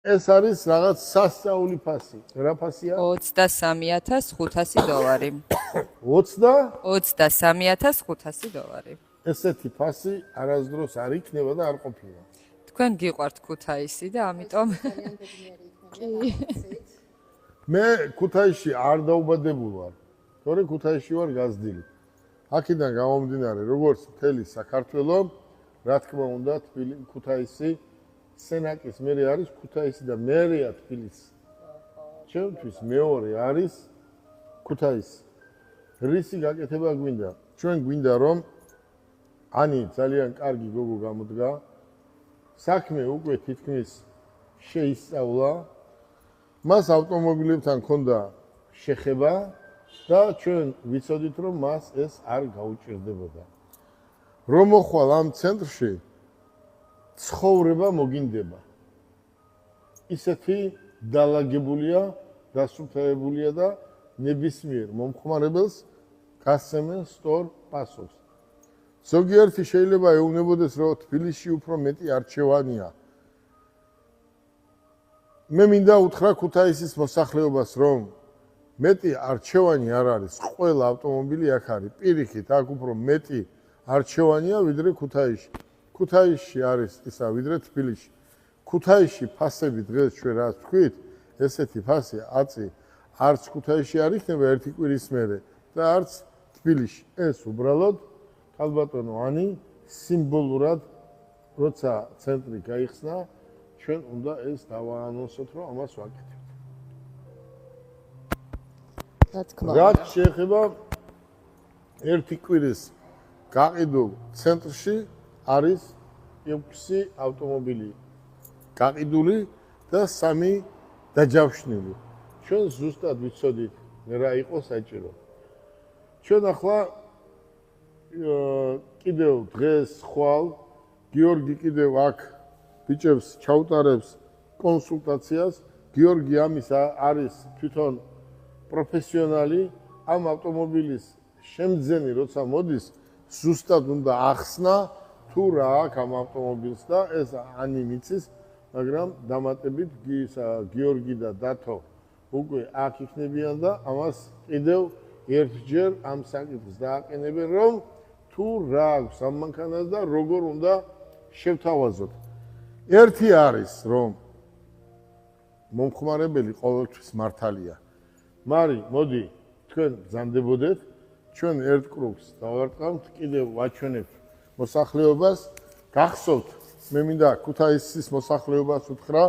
ეს არის რაღაც სასწაული ფასი. რა ფასია? $23,500. 23,500. ესეთი ფასი არასდროს არ იქნება და არ ყოფილა. თქვენ გიყვართ ქუთაისი და ამიტომ მე ქუთაისში არ დაუბადებულ ვარ. თორე ქუთაისში ვარ გაზრდილი. აქედან გამომდინარე, როგორც მთელი საქართველო, რა თქმა უნდა, ქუთაისი სენაკის მერე არის ქუთაისი და მერეა თბილისი. ჩემთვის მეორე არის ქუთაისი. რისი გაკეთება გვინდა? ჩვენ გვინდა რომ ანი ძალიან კარგი გოგო გამოდგა. საქმე უკვე თითქმის შეისწავლა. მას ავტომობილებთან ჰქონდა შეხება და ჩვენ ვიცოდით რომ მას ეს არ გაუჭირდებოდა. რომ მოხვალ ამ ცენტრში ცხოვრება მოგინდება. ისეთი დალაგებულია, დასუფთავებულია და ნებისმიერ მომხმარებელს გასცემენ სწორ პასუხს. ზოგიერთი შეიძლება ეუბნებოდეს, რომ თბილისში უფრო მეტი არჩევანია. მე მინდა უთხრა ქუთაისის მოსახლეობას, რომ მეტი არჩევანი არ არის. ყველა ავტომობილი აქ არის. პირიქით, აქ უფრო მეტი არჩევანია, ვიდრე ქუთაისში. ქუთაისში არის ისა, ვიდრე თბილისში. ქუთაისში ფასები დღეს ჩვენ რაც ვთქვით, ესეთი ფასი აწი არც ქუთაისში არ იქნება ერთი კვირის მერე და არც თბილისში. ეს უბრალოდ ქალბატონო ანი სიმბოლურად როცა ცენტრი გაიხსნა, ჩვენ უნდა ეს დავაანონსოთ, რომ ამას ვაკეთებთ. რაც შეეხება ერთი კვირის გაყიდულ ცენტრში არის 6 ავტომობილი გაყიდული და 3 დაჯავშნილი. ჩვენ ზუსტად ვიცოდით რა იყო საჭირო. ჩვენ ახლა კიდევ დღეს ხვალ გიორგი კიდევ აქ ბიჭებს ჩაუტარებს კონსულტაციას. გიორგი ამის არის თვითონ პროფესიონალი. ამ ავტომობილის შემძენი როცა მოდის, ზუსტად უნდა ახსნა თუ რა აქვს ამ ავტომობილს და ეს ანი მიცის, მაგრამ დამატებით გიორგი და დათო უკვე აქ იქნებიან და ამას კიდევ ერთჯერ ამ საკითხს დააყენებენ, რომ თუ რა აქვს ამ მანქანას და როგორ უნდა შევთავაზოთ. ერთი არის, რომ მომხმარებელი ყოველთვის მართალია. მარი, მოდი, თქვენ ბრძანდებოდეთ, ჩვენ ერთ კრუგს დავარტყამთ, კიდევ ვაჩვენებთ მოსახლეობას. გახსოვთ, მე მინდა ქუთაისის მოსახლეობას უთხრა,